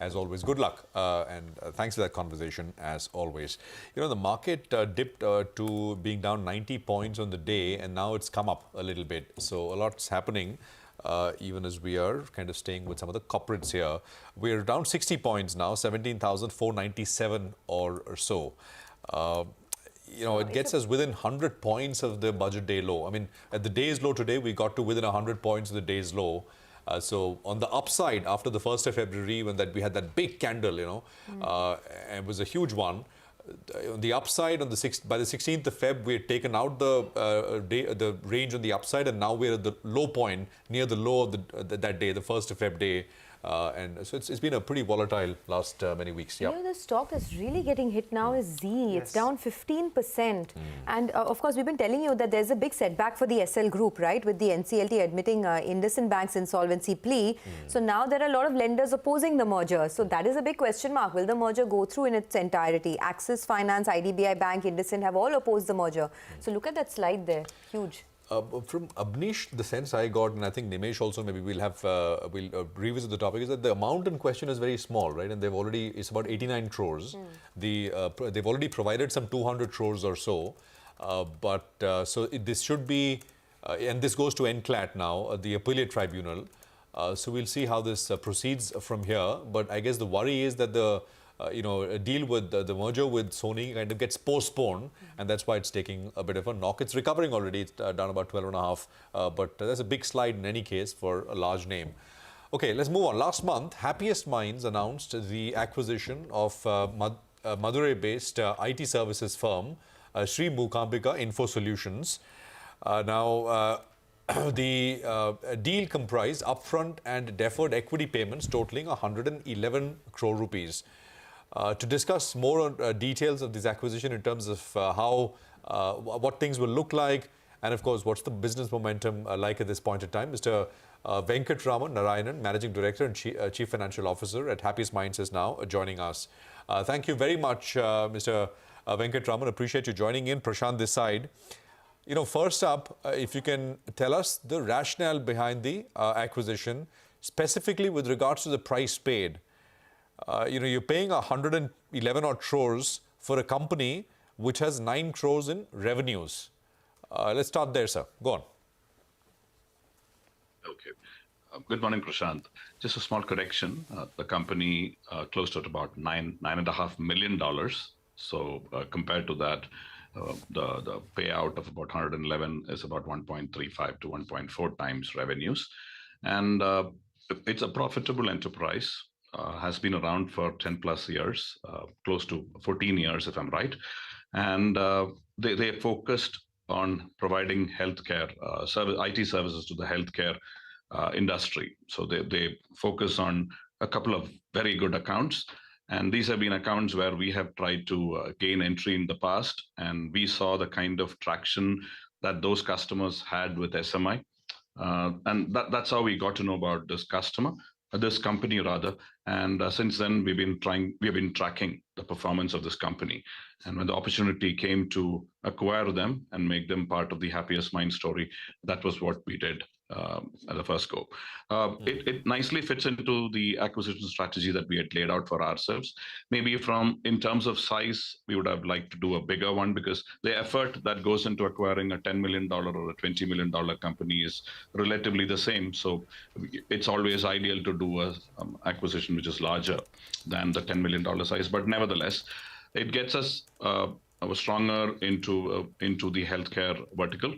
as always. Good luck and thanks for that conversation as always. You know, the market dipped to being down 90 points on the day, and now it's come up a little bit. So a lot's happening. Even as we are kind of staying with some of the corporates here. We're down 60 points now, 17,497 or so. You know, it gets us within 100 points of the budget day low. I mean, at the day's low today, we got to within 100 points of the day's low. So on the upside, after the 1st of February, when we had that big candle, you know, it was a huge one. On the upside, on the by the 16th of Feb, we had taken out the range on the upside, and now we're at the low point near the low of that day, the 1st of Feb day. And so it's been a pretty volatile last many weeks. Yeah. You know, the stock that's really getting hit now is Z. Yes. It's down 15%. And of course, we've been telling you that there's a big setback for the SL group, right? With the NCLT admitting IndusInd Bank's insolvency plea. So now there are a lot of lenders opposing the merger. So that is a big question mark. Will the merger go through in its entirety? Axis Finance, IDBI Bank, IndusInd have all opposed the merger. So look at that slide there. Huge. From Abnish, the sense I got, and I think Nimesh also, maybe we'll have revisit the topic, is that the amount in question is very small, right? And it's about 89 crores. They've already provided some 200 crores or so, this should be, and this goes to NCLAT now, the appellate tribunal. So we'll see how this proceeds from here. But I guess the worry is that the a deal with the merger with Sony kind of gets postponed, and that's why it's taking a bit of a knock. It's recovering already. It's down about 12.5, but that's a big slide in any case for a large name. Okay, let's move on. Last month, Happiest Minds announced the acquisition of Madurai-based IT services firm, Sri Mookambika Infosolutions. The deal comprised upfront and deferred equity payments totaling 111 crore rupees. To discuss more details of this acquisition in terms of what things will look like, and of course, what's the business momentum like at this point in time, Mr. Venkatraman Narayanan, Managing Director and Chief Financial Officer at Happiest Minds, is now joining us. Thank you very much, Mr. Venkatraman. Appreciate you joining in. Prashant this side. You know, first up, if you can tell us the rationale behind the acquisition, specifically with regards to the price paid. You're paying 111 odd crores for a company which has 9 crores in revenues. Let's start there, sir. Go on. Okay. Good morning, Prashant. Just a small correction. The company closed at about $9.5 million. So compared to that, the payout of about 111 is about 1.35 to 1.4 times revenues. And it's a profitable enterprise. Has been around for 10 plus years, close to 14 years, if I'm right. And they focused on providing healthcare IT services to the healthcare industry. So they focus on a couple of very good accounts. And these have been accounts where we have tried to gain entry in the past. And we saw the kind of traction that those customers had with SMI. And that's how we got to know about this company rather. And since then, we have been tracking the performance of this company. And when the opportunity came to acquire them and make them part of the Happiest Minds story, that was what we did at the first go. It nicely fits into the acquisition strategy that we had laid out for ourselves. Maybe in terms of size, we would have liked to do a bigger one because the effort that goes into acquiring a $10 million or a $20 million company is relatively the same. So it's always ideal to do an acquisition which is larger than the $10 million size. But nevertheless, it gets us stronger into the healthcare vertical.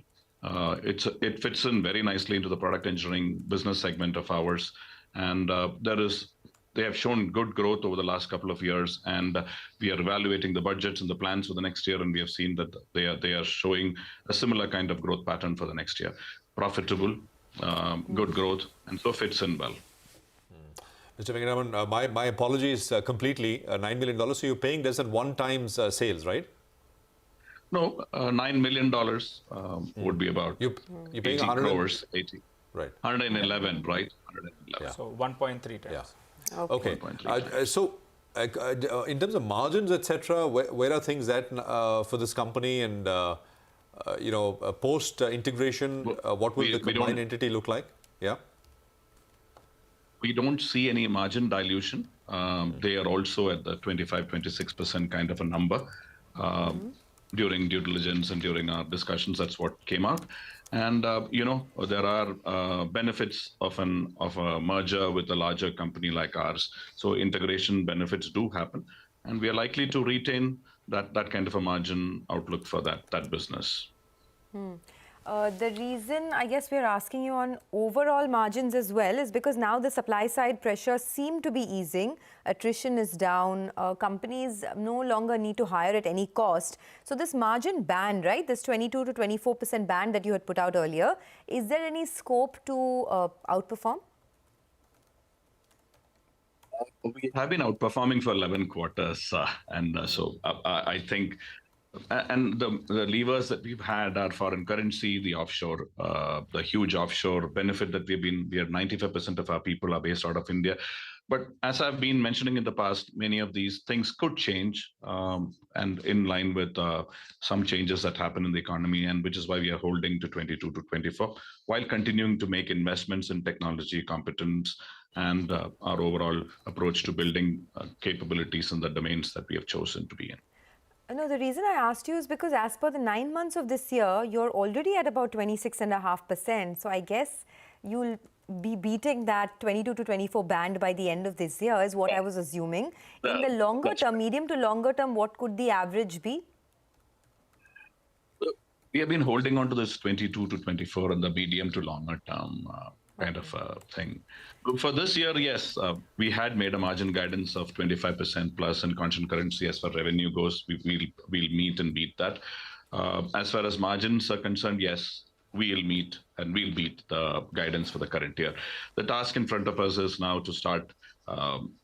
It fits in very nicely into the product engineering business segment of ours, and they have shown good growth over the last couple of years, and we are evaluating the budgets and the plans for the next year, and we have seen that they are showing a similar kind of growth pattern for the next year. Profitable, good growth, and so fits in well. Mr. Venkatraman, my apologies completely. $9 million. So you're paying this at one times sales, right? No, $9 million would be about you're paying 80 crores, 80. Right. 111, right? 111. Yeah. So 1.3 times. Yeah. Okay. So in terms of margins, etc., where are things at for this company, and post integration, what will the combined entity look like? Yeah. We don't see any margin dilution They are also at the 25-26% kind of a number. During due diligence and during our discussions, that's what came out. And there are benefits of a merger with a larger company like ours. So integration benefits do happen, and we are likely to retain that kind of a margin outlook for that business. The reason I guess we're asking you on overall margins as well is because now the supply side pressures seem to be easing. Attrition is down. Companies no longer need to hire at any cost. So this margin band, right, this 22 to 24% band that you had put out earlier, is there any scope to outperform? We have been outperforming for 11 quarters. So I think, and the levers that we've had are foreign currency, the offshore, the huge offshore benefit that we are 95% of our people are based out of India. But as I've been mentioning in the past, many of these things could change, and in line with some changes that happen in the economy, and which is why we are holding to 22 to 24, while continuing to make investments in technology competence and our overall approach to building capabilities in the domains that we have chosen to be in. No, the reason I asked you is because as per the 9 months of this year, you're already at about 26.5%. So I guess you'll be beating that 22 to 24 band by the end of this year is what I was assuming. In the longer term, medium to longer term, what could the average be? We have been holding on to this 22 to 24 in the medium to longer term kind of thing. For this year, yes, we had made a margin guidance of 25% plus in constant currency. As far as revenue goes, we'll meet and beat that. As far as margins are concerned, yes, we'll meet and we'll beat the guidance for the current year. The task in front of us is now to start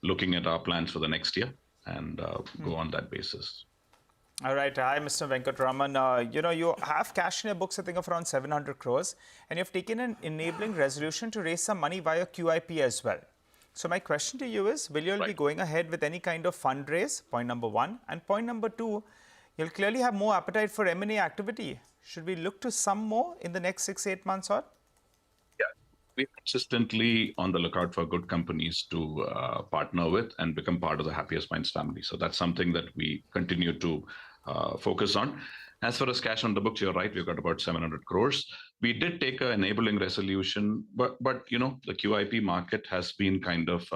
looking at our plans for the next year and go on that basis. All right. Hi, Mr. Venkatraman. You have cash in your books, I think, of around 700 crores, and you've taken an enabling resolution to raise some money via QIP as well. So my question to you is, will you all be going ahead with any kind of fundraise? Point number one. And point number two, you'll clearly have more appetite for M&A activity. Should we look to some more in the next 6-8 months or? Yeah, we're consistently on the lookout for good companies to partner with and become part of the Happiest Minds family. So that's something that we continue to focus on. As far as cash on the books, you're right, we've got about 700 crores. We did take an enabling resolution, but the QIP market has been kind of,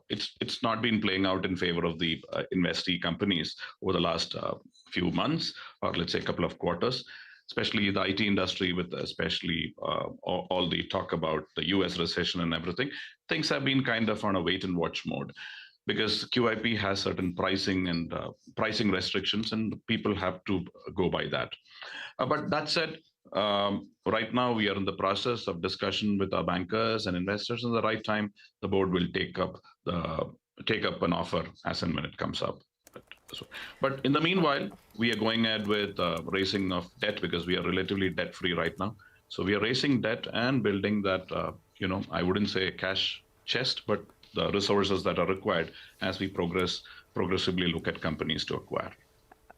it's not been playing out in favor of the investee companies over the last few months, or let's say a couple of quarters, especially the IT industry with especially all the talk about the US recession and everything. Things have been kind of on a wait and watch mode, because QIP has certain pricing and pricing restrictions, and people have to go by that. But that said, right now we are in the process of discussion with our bankers and investors. In the right time, the board will take up an offer as and when it comes up. But in the meanwhile, we are going ahead with raising of debt, because we are relatively debt-free right now. So we are raising debt and building that, I wouldn't say a cash chest, but the resources that are required as we progressively look at companies to acquire.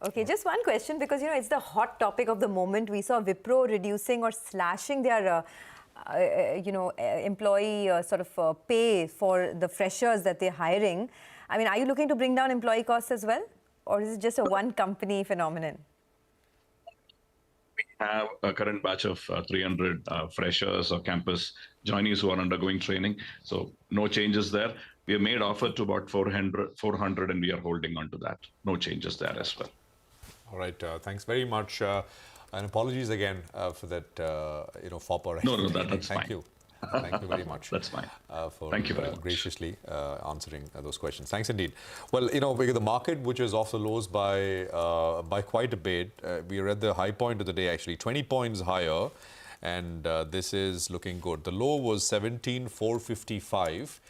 Okay, just one question, because it's the hot topic of the moment. We saw Wipro reducing or slashing their employee pay for the freshers that they're hiring. I mean, are you looking to bring down employee costs as well, or is it just a one company phenomenon? We have a current batch of 300 freshers or campus joinees who are undergoing training. So no changes there. We have made offer to about 400 and we are holding on to that. No changes there as well. All right. Thanks very much. And apologies again for that, fopper. No, that's Thank fine. you. Thank you very much. That's fine. For Thank you very much. graciously answering those questions. Thanks indeed. Well, because the market, which is off the lows by quite a bit, we are at the high point of the day, actually 20 points higher, and this is looking good. The low was 17,455.